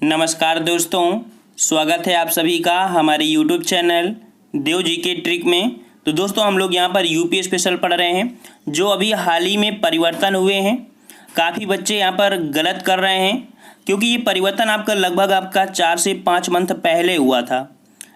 नमस्कार दोस्तों, स्वागत है आप सभी का हमारे YouTube चैनल देव जी के ट्रिक में। तो दोस्तों हम लोग यहाँ पर यूपी स्पेशल पढ़ रहे हैं जो अभी हाल ही में परिवर्तन हुए हैं। काफ़ी बच्चे यहाँ पर गलत कर रहे हैं क्योंकि ये परिवर्तन आपका लगभग 4 से 5 मंथ पहले हुआ था।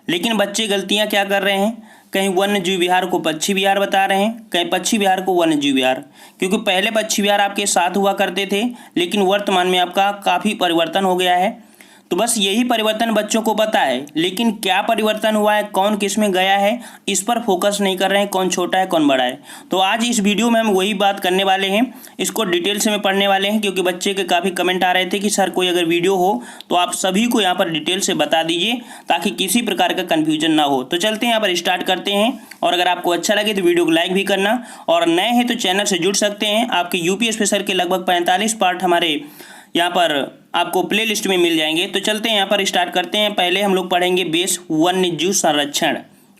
लेकिन बच्चे गलतियाँ क्या कर रहे हैं, कहीं वन्य जीव विहार को पक्षी विहार बता रहे हैं, कहीं पक्षी विहार को वन्य जीव विहार। क्योंकि पहले पक्षी विहार आपके साथ हुआ करते थे लेकिन वर्तमान में आपका काफ़ी परिवर्तन हो गया है। तो बस यही परिवर्तन बच्चों को पता है, लेकिन क्या परिवर्तन हुआ है, कौन किस में गया है, इस पर फोकस नहीं कर रहे हैं, कौन छोटा है कौन बड़ा है। तो आज इस वीडियो में हम वही बात करने वाले हैं, इसको डिटेल से में पढ़ने वाले हैं। क्योंकि बच्चे के काफ़ी कमेंट आ रहे थे कि सर कोई अगर वीडियो हो तो आप सभी को यहाँ पर डिटेल से बता दीजिए ताकि किसी प्रकार का कन्फ्यूजन ना हो। तो चलते हैं यहाँ पर स्टार्ट करते हैं। और अगर आपको अच्छा लगे तो वीडियो को लाइक भी करना, और नए हैं तो चैनल से जुड़ सकते हैं। आपके यूपी स्पेशल के लगभग 45 पार्ट हमारे यहाँ पर आपको प्ले लिस्ट में मिल जाएंगे। तो चलते हैं यहाँ पर स्टार्ट करते हैं। पहले हम लोग पढ़ेंगे बेस वन्य जीव संरक्षण,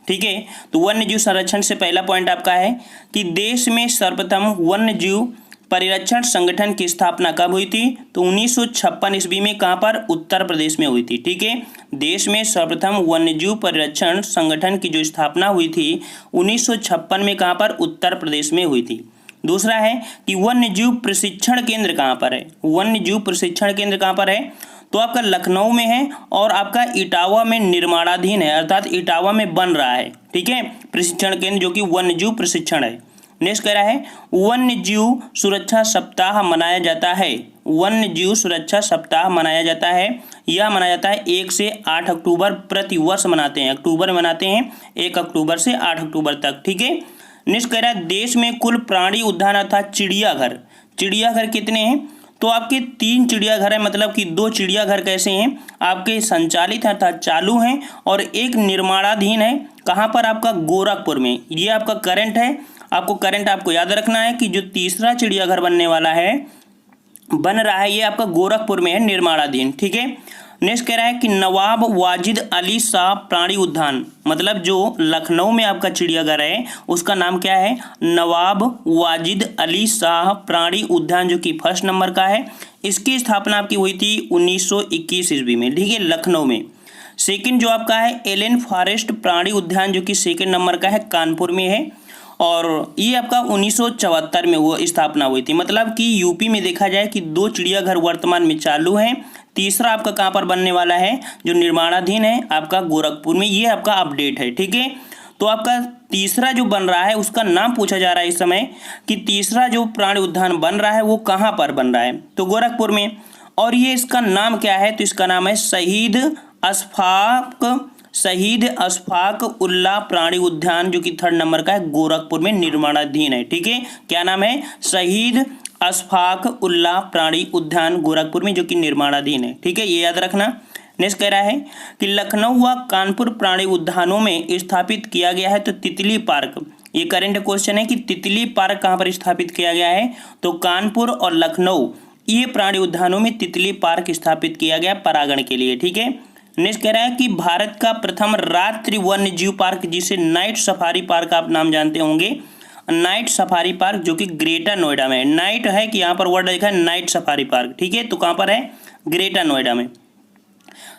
ठीक है। तो वन्य जीव संरक्षण से पहला पॉइंट आपका है कि देश में सर्वप्रथम वन्य जीव परिरक्षण संगठन की स्थापना कब हुई थी। तो 1956 ईस्वी में कहाँ पर, उत्तर प्रदेश में हुई थी, ठीक है। देश में सर्वप्रथम वन्य जीव परिरक्षण संगठन की जो स्थापना हुई थी 1956 में कहाँ पर, उत्तर प्रदेश में हुई थी। दूसरा है कि वन्य जीव प्रशिक्षण केंद्र कहाँ पर है। वन्य जीव प्रशिक्षण केंद्र कहाँ पर है, तो आपका लखनऊ में है और आपका इटावा में निर्माणाधीन है, अर्थात इटावा में बन रहा है, ठीक है। प्रशिक्षण केंद्र जो कि वन्य जीव प्रशिक्षण है। नेक्स्ट कह रहा है वन्य जीव सुरक्षा सप्ताह मनाया जाता है। वन्य जीव सुरक्षा सप्ताह मनाया जाता है, यह मनाया जाता है 1 से 8 अक्टूबर प्रति वर्ष मनाते हैं। अक्टूबर में मनाते हैं 1 अक्टूबर से 8 अक्टूबर तक, ठीक है। नेक्स्ट कह रहा है देश में कुल प्राणी उद्यान अर्थात चिड़ियाघर, चिड़ियाघर कितने हैं, तो आपके 3 चिड़ियाघर है, मतलब कि 2 चिड़ियाघर कैसे हैं, आपके संचालित अर्थात चालू हैं, और एक निर्माणाधीन है। कहाँ पर, आपका गोरखपुर में। ये आपका करंट है, आपको करंट आपको याद रखना है कि जो तीसरा चिड़ियाघर बनने वाला है, बन रहा है, ये आपका गोरखपुर में है, निर्माणाधीन, ठीक है। नेक्स्ट कह रहा है कि नवाब वाजिद अली शाह प्राणी उद्यान, मतलब जो लखनऊ में आपका चिड़ियाघर है उसका नाम क्या है, नवाब वाजिद अली शाह प्राणी उद्यान, जो कि फर्स्ट नंबर का है। इसकी स्थापना आपकी हुई थी 1921 ईस्वी में, ठीक है, लखनऊ में। सेकंड जो आपका है एलेन फॉरेस्ट प्राणी उद्यान, जो कि सेकंड नंबर का है, कानपुर में है, और ये आपका 1974 में वो स्थापना हुई थी। मतलब कि यूपी में देखा जाए कि 2 चिड़ियाघर वर्तमान में चालू हैं, तीसरा आपका कहाँ पर बनने वाला है, जो निर्माणाधीन है आपका गोरखपुर में। ये आपका अपडेट है, ठीक है। तो आपका तीसरा जो बन रहा है उसका नाम पूछा जा रहा है इस समय कि तीसरा जो प्राणी उद्यान बन रहा है वो कहाँ पर बन रहा है, तो गोरखपुर में। और ये इसका नाम क्या है, तो इसका नाम है शहीद अशफाक उल्लाह प्राणी उद्यान, जो कि थर्ड नंबर का है, गोरखपुर में निर्माणाधीन है, ठीक है। क्या नाम है, शहीद अशफाक उल्लाह प्राणी उद्यान, गोरखपुर में, जो कि निर्माणाधीन है, ठीक है, ये याद रखना। नेक्स्ट कह रहा है कि लखनऊ व कानपुर प्राणी उद्यानों में स्थापित किया गया है, तो तितली पार्क, ये करंट क्वेश्चन है कि तितली पार्क कहाँ पर स्थापित किया गया है, तो कानपुर और लखनऊ ये प्राणी उद्यानों में तितली पार्क स्थापित किया गया परागण के लिए, ठीक है। नेक्स्ट कह रहा है कि भारत का प्रथम रात्रि वन्य जीव पार्क, जिसे नाइट सफारी पार्क आप नाम जानते होंगे, नाइट सफारी पार्क, जो कि ग्रेटर नोएडा में है। नाइट है कि यहाँ पर वर्ड लिखा है नाइट सफारी पार्क, ठीक है, तो कहाँ पर है, ग्रेटर नोएडा में।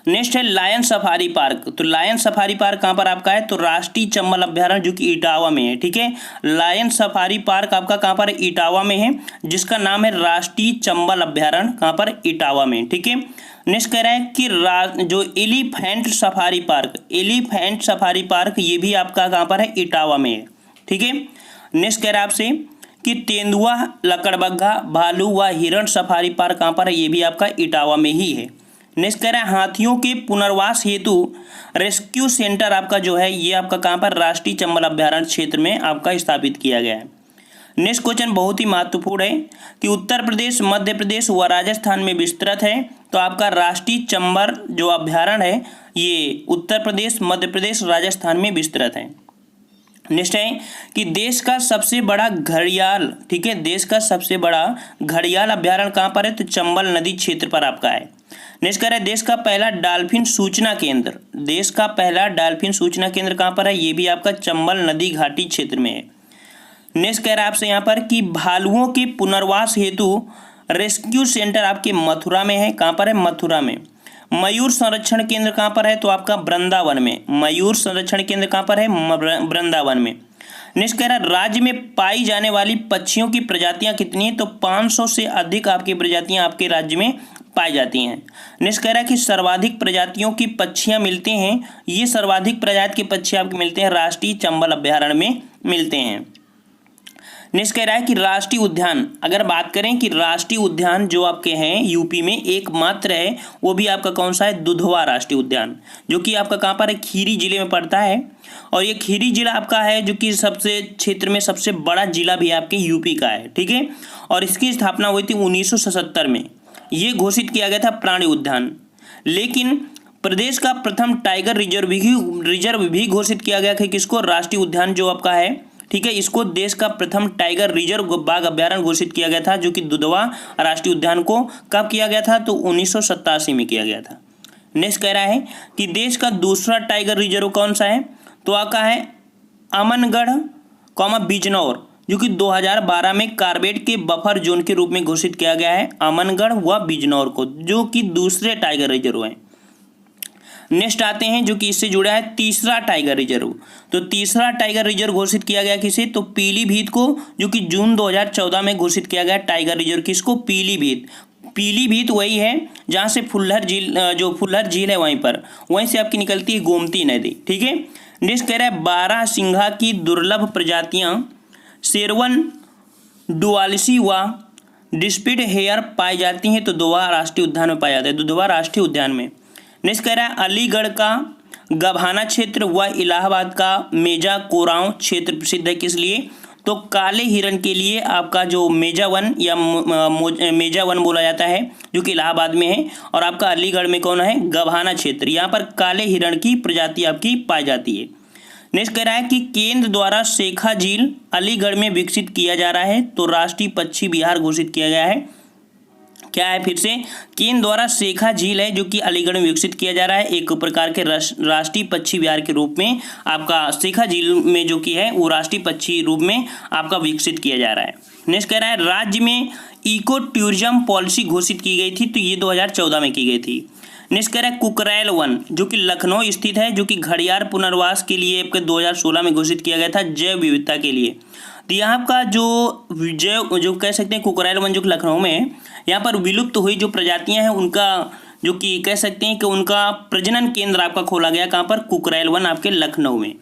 नेक्स्ट है लायन सफारी पार्क, तो लायन सफारी पार्क कहाँ पर आपका है, तो राष्ट्रीय चंबल अभ्यारण्य, जो कि इटावा में है, ठीक है। लायन सफारी पार्क आपका कहाँ पर है, इटावा में है, जिसका नाम है राष्ट्रीय चंबल अभ्यारण्य, कहाँ पर, इटावा में, ठीक है। नेक्स्ट कह रहा है कि जो elephant safari park, elephant safari park ये भी आपका कहाँ पर है, इटावा में है, ठीक है। नेक्स्ट कह रहा है आपसे कि तेंदुआ, लकड़बग्घा, भालू व हिरण सफारी पार्क कहाँ पर है, ये भी आपका इटावा में ही है। नेक्स्ट कह रहा है हाथियों के पुनर्वास हेतु रेस्क्यू सेंटर आपका जो है ये आपका कहाँ पर, राष्ट्रीय चंबल अभ्यारण्य क्षेत्र में आपका स्थापित किया गया है। नेक्स्ट क्वेश्चन बहुत ही महत्वपूर्ण है कि उत्तर प्रदेश, मध्य प्रदेश व राजस्थान में विस्तृत है, तो आपका राष्ट्रीय चंबल जो अभ्यारण्य है ये उत्तर प्रदेश, मध्य प्रदेश, राजस्थान में विस्तृत है। नेक्स्ट है कि देश का सबसे बड़ा घड़ियाल, ठीक है, देश का सबसे बड़ा घड़ियाल अभ्यारण्य कहाँ पर है, तो चंबल नदी क्षेत्र पर आपका है। नेक्स्ट कह रहा है देश का पहला डॉल्फिन सूचना केंद्र, देश का पहला डॉल्फिन सूचना केंद्र कहाँ पर है, ये भी आपका चंबल नदी घाटी क्षेत्र में है। नेक्स्ट कह रहा है आपसे यहाँ पर कि भालुओं के पुनर्वास हेतु रेस्क्यू सेंटर आपके मथुरा में है, कहाँ पर है, मथुरा में। मयूर संरक्षण केंद्र कहाँ पर है? तो आपका वृंदावन में। मयूर संरक्षण केंद्र कहाँ पर है? वृंदावन में। नेक्स्ट कह रहा है राज्य में पाई जाने वाली पक्षियों की प्रजातियां कितनी है? तो 500 से अधिक आपकी प्रजातियां आपके राज्य में पाई जाती हैं। नेक्स्ट कह रहा है कि सर्वाधिक प्रजातियों की पक्षियां मिलते हैं, ये सर्वाधिक प्रजाति के पक्षी आपके मिलते हैं राष्ट्रीय चंबल अभ्यारण्य में मिलते हैं। नेक्स्ट कह रहा है कि राष्ट्रीय उद्यान, अगर बात करें कि राष्ट्रीय उद्यान जो आपके हैं यूपी में एकमात्र है, वो भी आपका कौन सा है? दुधवा राष्ट्रीय उद्यान, जो कि आपका कहाँ पर है? खीरी जिले में पड़ता है। और ये खीरी जिला आपका है जो कि सबसे क्षेत्र में सबसे बड़ा जिला भी आपके यूपी का है, ठीक है। और इसकी स्थापना हुई थी 1977 में। ये घोषित किया गया था प्राणी उद्यान, लेकिन प्रदेश का प्रथम टाइगर रिजर्व भी घोषित किया गया था किसको? राष्ट्रीय उद्यान जो आपका है, ठीक है, इसको देश का प्रथम टाइगर रिजर्व बाघ अभ्यारण्य घोषित किया गया था, जो कि दुधवा राष्ट्रीय उद्यान को कब किया गया था? तो 1987 में किया गया था। नेक्स्ट कह रहा है कि देश का दूसरा टाइगर रिजर्व कौन सा है? तो आपका है अमनगढ़ बिजनौर, जो कि 2012 में कार्बेट के बफर जोन के रूप में घोषित किया गया है अमनगढ़ व बिजनौर को, जो कि दूसरे टाइगर रिजर्व हैं। नेक्स्ट आते हैं जो कि इससे जुड़ा है तीसरा टाइगर रिजर्व। तो तीसरा टाइगर रिजर्व घोषित किया गया किसे? तो पीलीभीत को, जो कि जून 2014 में घोषित किया गया टाइगर रिजर्व किसको? पीलीभीत। पीलीभीत वही है जहाँ से फुल्लर झील है, वहीं से आपकी निकलती है गोमती नदी, ठीक है। नेक्स्ट कह रहा है 12 सिंघा की दुर्लभ प्रजातियां शेरवन, डुआलिसी व डिस्पिड हेयर पाई जाती हैं, तो दुधवा राष्ट्रीय उद्यान में पाया जाता है, दुधवा राष्ट्रीय उद्यान में। नेक्स्ट कह रहा है अलीगढ़ का गभाना क्षेत्र व इलाहाबाद का मेजा कोरांव क्षेत्र प्रसिद्ध है किस लिए? तो काले हिरण के लिए आपका जो मेजा वन या मेजा वन बोला जाता है, जो कि इलाहाबाद में है। और आपका अलीगढ़ में कौन है? गभाना क्षेत्र, यहाँ पर काले हिरण की प्रजाति आपकी पाई जाती है। नेक्स्ट कह रहा है कि केंद्र द्वारा शेखा झील अलीगढ़ में विकसित किया जा रहा है, तो राष्ट्रीय पक्षी विहार घोषित किया गया है। क्या है? फिर से केंद्र द्वारा शेखा झील है जो कि अलीगढ़ में विकसित किया जा रहा है, एक प्रकार के राष्ट्रीय पक्षी विहार के रूप में आपका शेखा झील में जो कि है वो राष्ट्रीय पक्षी रूप में आपका विकसित किया जा रहा है। नेक्स्ट कह रहा है राज्य में इको टूरिज्म पॉलिसी घोषित की गई थी, तो ये 2014 में की गई थी। नेक्स्ट कह रहा है कुकरैल वन, जो कि लखनऊ स्थित है, जो कि घड़ियाल पुनर्वास के लिए आपके 2016 में घोषित किया गया था जैव विविधता के लिए। तो यहाँ का जो कह सकते हैं कुकरैल वन जो कि लखनऊ में है, यहाँ पर विलुप्त हुई जो प्रजातियां हैं उनका जो कि कह सकते हैं कि उनका प्रजनन केंद्र आपका खोला गया कहाँ पर? कुकरैल वन आपके लखनऊ में।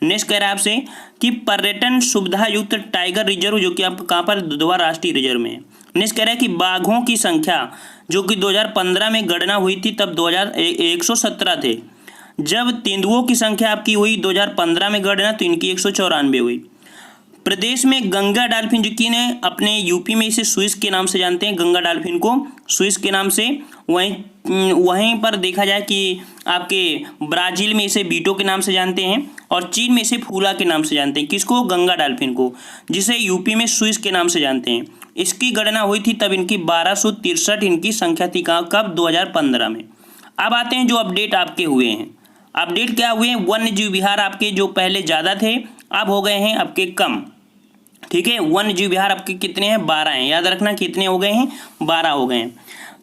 नेक्स्ट कह रहा है आपसे कि पर्यटन सुविधा युक्त टाइगर रिजर्व जो कि आपका कहाँ पर? दुधवा राष्ट्रीय रिजर्व में है। नेक्स्ट कह रहा है कि बाघों की संख्या जो कि 2015 में गणना हुई थी तब 117 थे, जब तेंदुओं की संख्या आपकी हुई 2015 में गणना तो इनकी 194 हुई। प्रदेश में गंगा डॉल्फिन जो कि ने अपने यूपी में इसे स्विस के नाम से जानते हैं, गंगा डॉल्फिन को स्विस के नाम से। वहीं पर देखा जाए कि आपके ब्राज़ील में इसे बीटो के नाम से जानते हैं और चीन में इसे फूला के नाम से जानते हैं। किसको? गंगा डॉल्फिन को, जिसे यूपी में स्विस के नाम से जानते हैं। इसकी गणना हुई थी तब इनकी 1263 इनकी संख्या थी, कब? 2015 में। अब आते हैं जो अपडेट आपके हुए हैं। अपडेट क्या हुए हैं? वन्य जीव विहार आपके जो पहले ज़्यादा थे अब हो गए हैं आपके कम, ठीक है। वन्य जीव विहार आपके कितने हैं? 12 हैं, याद रखना कितने हो गए हैं? 12 हो गए हैं।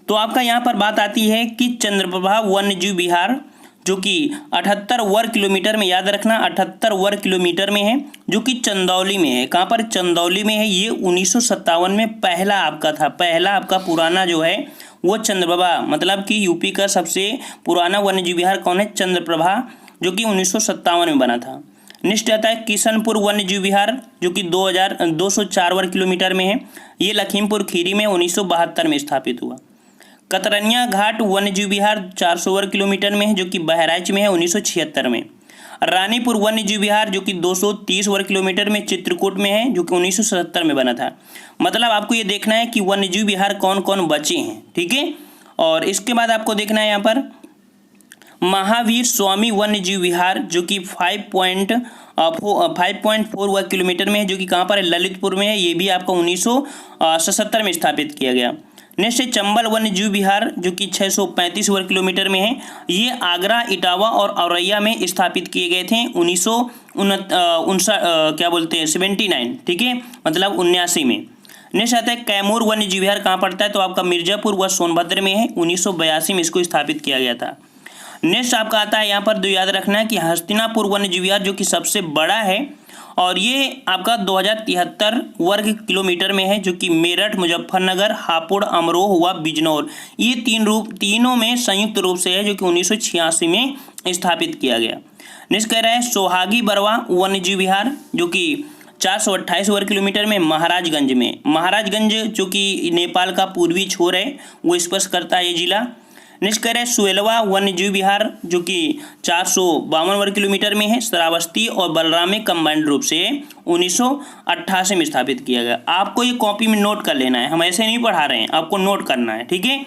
तो आपका यहाँ पर बात आती है कि चंद्रप्रभा वन्य जीव विहार जो कि 78 वर्ग किलोमीटर में, याद रखना 78 वर्ग किलोमीटर में है, जो कि चंदौली में है। कहाँ पर? चंदौली में है। ये 1957 में पहला आपका था, पहला आपका पुराना जो है वो चंद्रप्रभा, मतलब कि यूपी का सबसे पुराना वन्य जीव विहार कौन है? चंद्रप्रभा, जो कि 1957 में बना था। नेक्स्ट आता है किशनपुर वन्य जीव विहार जो कि 204 वर्ग किलोमीटर में है। ये लखीमपुर खीरी में 1972 में स्थापित हुआ। कतरनिया घाट वन्य जीव विहार 400 वर्ग किलोमीटर में है, जो कि बहराइच में है 1976 में। रानीपुर वन्य जीव विहार जो कि 230 वर्ग किलोमीटर में चित्रकूट में है, जो कि 1977 में बना था। मतलब आपको ये देखना है कि वन्य जीव विहार कौन कौन बचे हैं, ठीक है। और इसके बाद आपको देखना है यहाँ पर महावीर स्वामी वन्य जीव विहार जो कि 5.4 वर्ग किलोमीटर में है, जो कि कहाँ पर है? ललितपुर में है। ये भी आपका 1977 में स्थापित किया गया। नेक्स्ट है चंबल वन्य जीव विहार जो कि 635 वर्ग किलोमीटर में है। ये आगरा, इटावा और औरैया में स्थापित किए गए थे 79, ठीक है, मतलब 79 में। नेक्स्ट आता है कैमूर वन्य जीव विहार कहाँ पड़ता है, तो आपका मिर्जापुर व सोनभद्र में है। 1982 में इसको स्थापित किया गया था। नेक्स्ट आपका आता है यहाँ पर जो याद रखना है कि हस्तिनापुर वन्य जीव विहार जो कि सबसे बड़ा है और ये आपका 2073 वर्ग किलोमीटर में है, जो कि मेरठ, मुजफ्फरनगर, हापुड़, अमरोह व बिजनौर ये तीनों में संयुक्त रूप से है, जो कि 1986 में स्थापित किया गया। नेक्स्ट कह रहा है सोहागी बरवा वन्य जीव विहार जो कि 428 वर्ग किलोमीटर में महाराजगंज में। महाराजगंज जो कि नेपाल का पूर्वी छोर है वो स्पर्श करता है ये जिला। नेक्स्ट कह रहे हैं सुएलवा वन्य जीव विहार जो कि 452 वर्ग किलोमीटर में है। श्रावस्ती और बलराम में कंबाइंड रूप से 1988 में स्थापित किया गया। आपको ये कॉपी में नोट कर लेना है, हम ऐसे नहीं पढ़ा रहे हैं, आपको नोट करना है, ठीक है।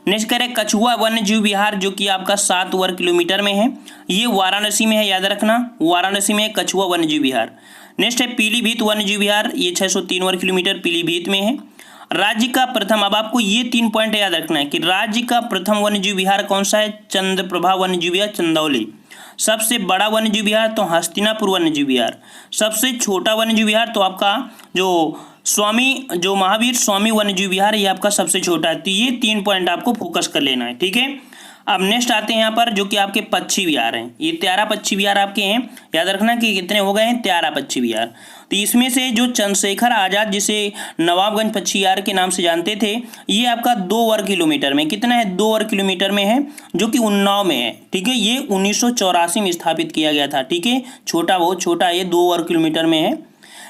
नेक्स्ट कह रहे हैं कछुआ वन्य जीव विहार जो कि आपका 7 वर्ग किलोमीटर में है। ये वाराणसी में है, याद रखना, वाराणसी में कछुआ वन्य जीव विहार। नेक्स्ट है पीलीभीत वन्य जीव विहार, ये 603 वर्ग किलोमीटर पीलीभीत में है। राज्य का प्रथम, अब आपको ये 3 पॉइंट याद रखना है कि राज्य का प्रथम वन्य जीव विहार कौन सा है, चंद्रप्रभा वन्य जीव विहार चंदौली। सबसे बड़ा वन्य जीव विहार तो हस्तिनापुर वन्य जीव विहार। सबसे छोटा वन्य जीव विहार तो आपका जो महावीर स्वामी वन्य जीव विहार ये आपका सबसे छोटा है। तो ये 3 पॉइंट आपको फोकस कर लेना है, ठीक है। अब नेक्स्ट आते हैं यहाँ पर जो कि आपके पक्षी विहार हैं। ये 13 पक्षी विहार आपके हैं, याद रखना कि कितने हो गए हैं, 13 पक्षी विहार। तो इसमें से जो चंद्रशेखर आज़ाद जिसे नवाबगंज पक्षी विहार के नाम से जानते थे, ये आपका 2 वर्ग किलोमीटर में, कितना है, 2 वर्ग किलोमीटर में है, जो कि उन्नाव में है, ठीक है। ये 1984 में स्थापित किया गया था, ठीक है। छोटा, बहुत छोटा, ये 2 वर्ग किलोमीटर में है।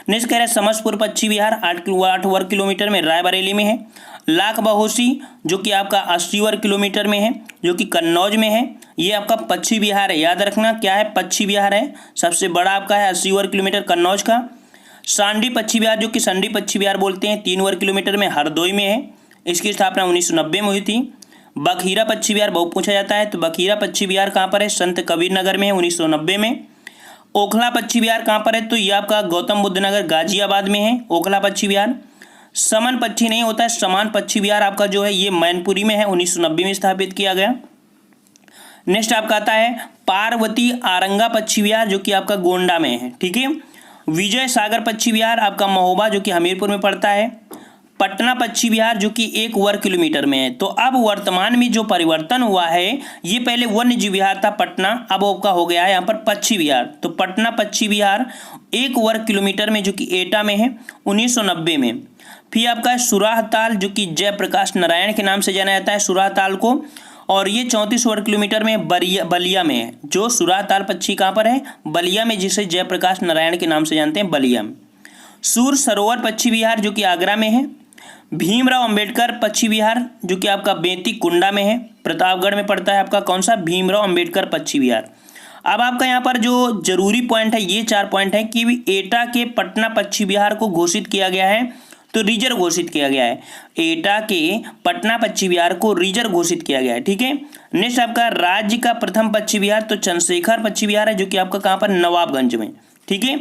नेक्स्ट कह रहे हैं समसपुर पक्षी विहार 8 वर्ग किलोमीटर में, रायबरेली में है। लाख बहोसी जो कि आपका 80 वर्ग किलोमीटर में है, जो कि कन्नौज में है। ये आपका पक्षी विहार है, याद रखना क्या है, पक्षी विहार है। सबसे बड़ा आपका है 80 वर्ग किलोमीटर कन्नौज का। सांडी पक्षी विहार जो कि संडी पक्षी विहार बोलते हैं, 3 वर्ग किलोमीटर में हरदोई में है। इसकी स्थापना 1990 में हुई थी। बखीरा पक्षी विहार बहुत पूछा जाता है, तो बखीरा पक्षी विहार कहाँ पर है, संत कबीर नगर में है, 1990 में। ओखला पक्षी विहार कहाँ पर है, तो ये आपका गौतम बुद्ध नगर गाजियाबाद में है ओखला पक्षी विहार। समन पक्षी नहीं होता है, समान पक्षी विहार आपका जो है ये मैनपुरी में है, 1990 में स्थापित किया गया। नेक्स्ट आपका आता है पार्वती आरंगा पक्षी विहार जो कि आपका गोंडा में है, ठीक है। विजय सागर पक्षी विहार आपका महोबा जो कि हमीरपुर में पड़ता है। पटना पक्षी विहार जो कि 1 वर्ग किलोमीटर में है। तो अब वर्तमान में जो परिवर्तन हुआ है, ये पहले वन्य जीव विहार था पटना, अब आपका हो गया है यहाँ पर पक्षी विहार। तो पटना पक्षी विहार 1 वर्ग किलोमीटर में जो कि एटा में है, 1990 में। फिर आपका है सुराह ताल जो कि जयप्रकाश नारायण के नाम से जाना जाता है सुराह ताल को, और ये 34 वर्ग किलोमीटर में बलिया में है। जो सुराह ताल पक्षी कहाँ पर है, बलिया में, जिसे जयप्रकाश नारायण के नाम से जानते हैं, बलिया में। सूर सरोवर पक्षी विहार जो कि आगरा में है। भीमराव अंबेडकर पक्षी विहार जो कि आपका बेंती कुंडा में है, प्रतापगढ़ में पड़ता है आपका कौन सा, भीमराव अंबेडकर पक्षी विहार। अब आपका यहाँ पर जो जरूरी पॉइंट है, ये 4 पॉइंट है कि एटा के पटना पक्षी विहार को घोषित किया गया है, तो रिजर्व घोषित किया गया है। एटा के पटना पक्षी विहार को रिजर्व घोषित किया गया है, ठीक है। नेक्स्ट आपका राज्य का प्रथम पक्षी विहार तो चंद्रशेखर पक्षी विहार है जो कि आपका कहाँ पर, नवाबगंज में, ठीक है।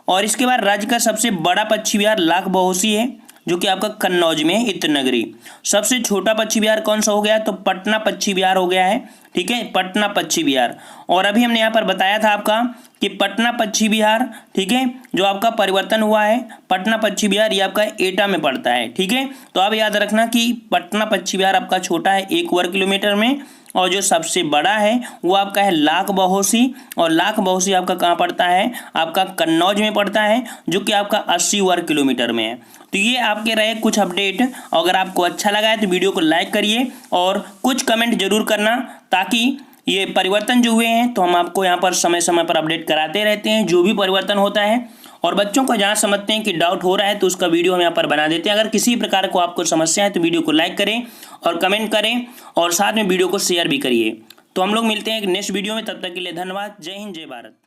और इसके बाद राज्य का सबसे बड़ा पक्षी विहार लाख बहोसी है जो कि आपका कन्नौज में, इत्रनगरी। सबसे छोटा पक्षी विहार कौन सा हो गया, तो पटना पक्षी विहार हो गया है, ठीक है, पटना पक्षी विहार। और अभी हमने यहाँ पर बताया था आपका कि पटना पक्षी विहार, ठीक है, जो आपका परिवर्तन हुआ है, पटना पक्षी विहार ये आपका एटा में पड़ता है, ठीक है। तो अब याद रखना कि पटना पक्षी विहार आपका छोटा है 1 वर्ग किलोमीटर में, और जो सबसे बड़ा है वो आपका है लाख बहोसी, और लाख बहोसी आपका कहाँ पड़ता है, आपका कन्नौज में पड़ता है, जो कि आपका 80 वर्ग किलोमीटर में है। तो ये आपके रहे कुछ अपडेट। अगर आपको अच्छा लगा है तो वीडियो को लाइक करिए और कुछ कमेंट जरूर करना, ताकि ये परिवर्तन जो हुए हैं तो हम आपको यहाँ पर समय समय पर अपडेट कराते रहते हैं जो भी परिवर्तन होता है। और बच्चों को जहाँ समझते हैं कि डाउट हो रहा है तो उसका वीडियो हम यहाँ पर बना देते हैं। अगर किसी प्रकार को आपको समस्या है तो वीडियो को लाइक करें और कमेंट करें, और साथ में वीडियो को शेयर भी करिए। तो हम लोग मिलते हैं एक नेक्स्ट वीडियो में, तब तक के लिए धन्यवाद। जय हिंद, जय भारत।